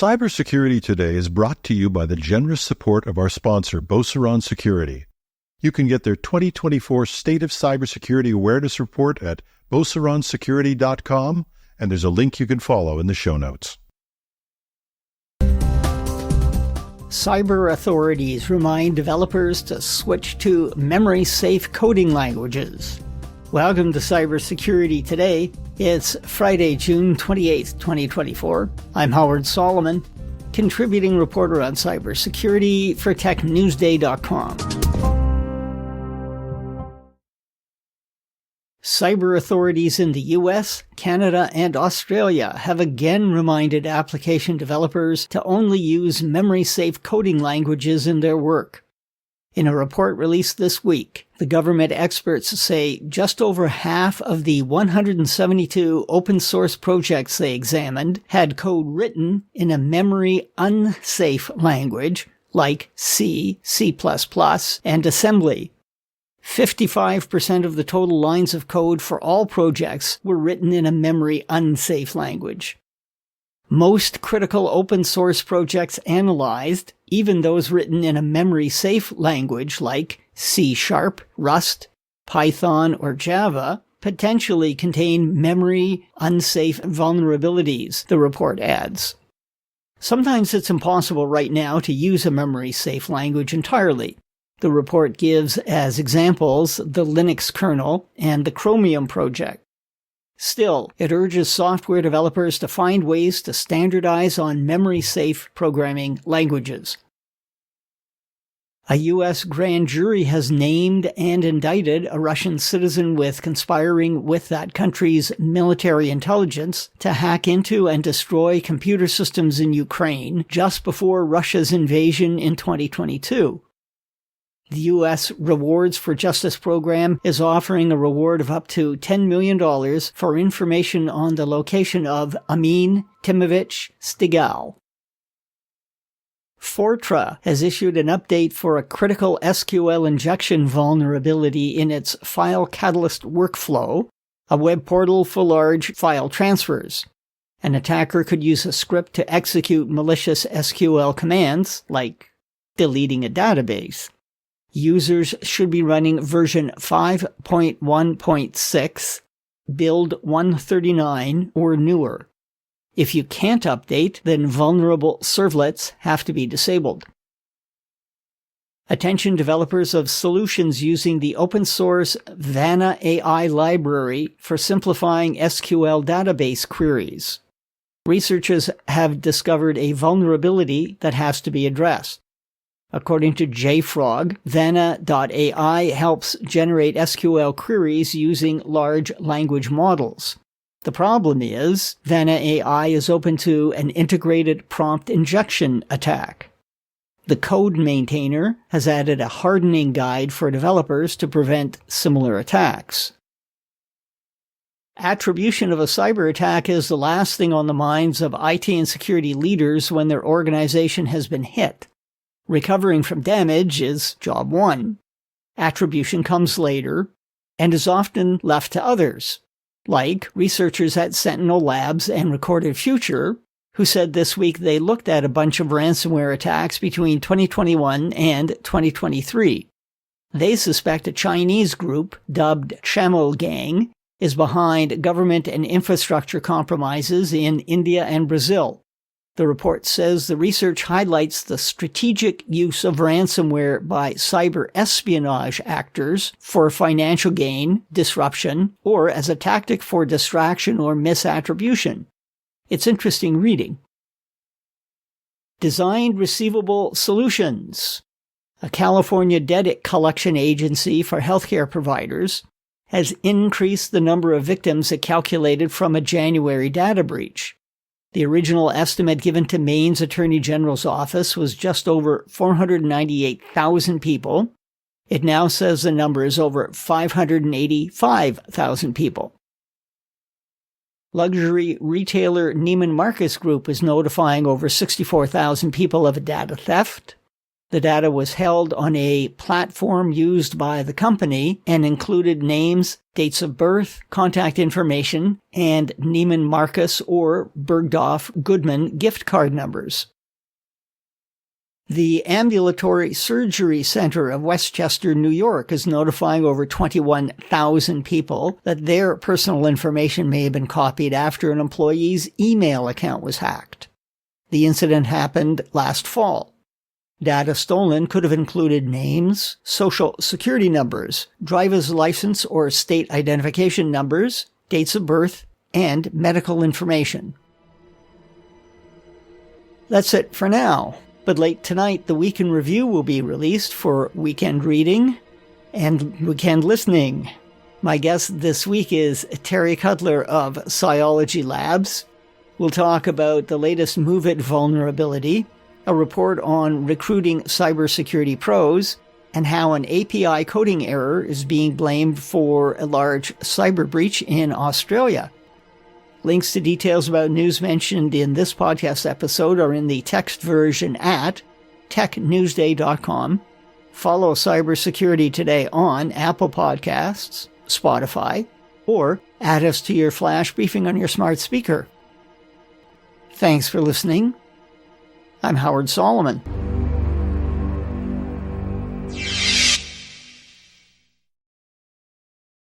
Cybersecurity Today is brought to you by the generous support of our sponsor, Beauceron Security. You can get their 2024 State of Cybersecurity Awareness Report at beauceronsecurity.com, and there's a link you can follow in the show notes. Cyber authorities remind developers to switch to memory-safe coding languages. Welcome to Cybersecurity Today. It's Friday, June 28th, 2024. I'm Howard Solomon, contributing reporter on cybersecurity for TechNewsDay.com. Cyber authorities in the US, Canada, and Australia have again reminded application developers to only use memory-safe coding languages in their work. In a report released this week, the government experts say just over half of the 172 open-source projects they examined had code written in a memory-unsafe language like C, C++, and assembly. 55% of the total lines of code for all projects were written in a memory-unsafe language. Most critical open-source projects analyzed, even those written in a memory-safe language like C#, Rust, Python, or Java, potentially contain memory-unsafe vulnerabilities, the report adds. Sometimes it's impossible right now to use a memory-safe language entirely. The report gives as examples the Linux kernel and the Chromium project. Still, it urges software developers to find ways to standardize on memory-safe programming languages. A U.S. grand jury has named and indicted a Russian citizen with conspiring with that country's military intelligence to hack into and destroy computer systems in Ukraine just before Russia's invasion in 2022. The U.S. Rewards for Justice program is offering a reward of up to $10 million for information on the location of Amin Timovich Stigal. Fortran has issued an update for a critical SQL injection vulnerability in its File Catalyst workflow, a web portal for large file transfers. An attacker could use a script to execute malicious SQL commands, like deleting a database. Users should be running version 5.1.6, build 139, or newer. If you can't update, then vulnerable servlets have to be disabled. Attention developers of solutions using the open-source Vanna AI library for simplifying SQL database queries. Researchers have discovered a vulnerability that has to be addressed. According to JFrog, Vanna.ai helps generate SQL queries using large language models. The problem is, Vanna AI is open to an integrated prompt injection attack. The code maintainer has added a hardening guide for developers to prevent similar attacks. Attribution of a cyber attack is the last thing on the minds of IT and security leaders when their organization has been hit. Recovering from damage is job one. Attribution comes later and is often left to others, like researchers at Sentinel Labs and Recorded Future, who said this week they looked at a bunch of ransomware attacks between 2021 and 2023. They suspect a Chinese group, dubbed Chamel Gang, is behind government and infrastructure compromises in India and Brazil. The report says the research highlights the strategic use of ransomware by cyber espionage actors for financial gain, disruption, or as a tactic for distraction or misattribution. It's interesting reading. Designed Receivable Solutions, a California debt collection agency for healthcare providers, has increased the number of victims it calculated from a January data breach. The original estimate given to Maine's Attorney General's office was just over 498,000 people. It now says the number is over 585,000 people. Luxury retailer Neiman Marcus Group is notifying over 64,000 people of a data theft. The data was held on a platform used by the company and included names, dates of birth, contact information, and Neiman Marcus or Bergdorf Goodman gift card numbers. The Ambulatory Surgery Center of Westchester, New York, is notifying over 21,000 people that their personal information may have been copied after an employee's email account was hacked. The incident happened last fall. Data stolen could have included names, social security numbers, driver's license or state identification numbers, dates of birth, and medical information. That's it for now, but late tonight the Week in Review will be released for weekend reading and weekend listening. My guest this week is Terry Cutler of Cyology Labs. We'll talk about the latest MOVEit vulnerability, a report on recruiting cybersecurity pros, and how an API coding error is being blamed for a large cyber breach in Australia. Links to details about news mentioned in this podcast episode are in the text version at technewsday.com. Follow Cybersecurity Today on Apple Podcasts, Spotify, or add us to your flash briefing on your smart speaker. Thanks for listening. I'm Howard Solomon.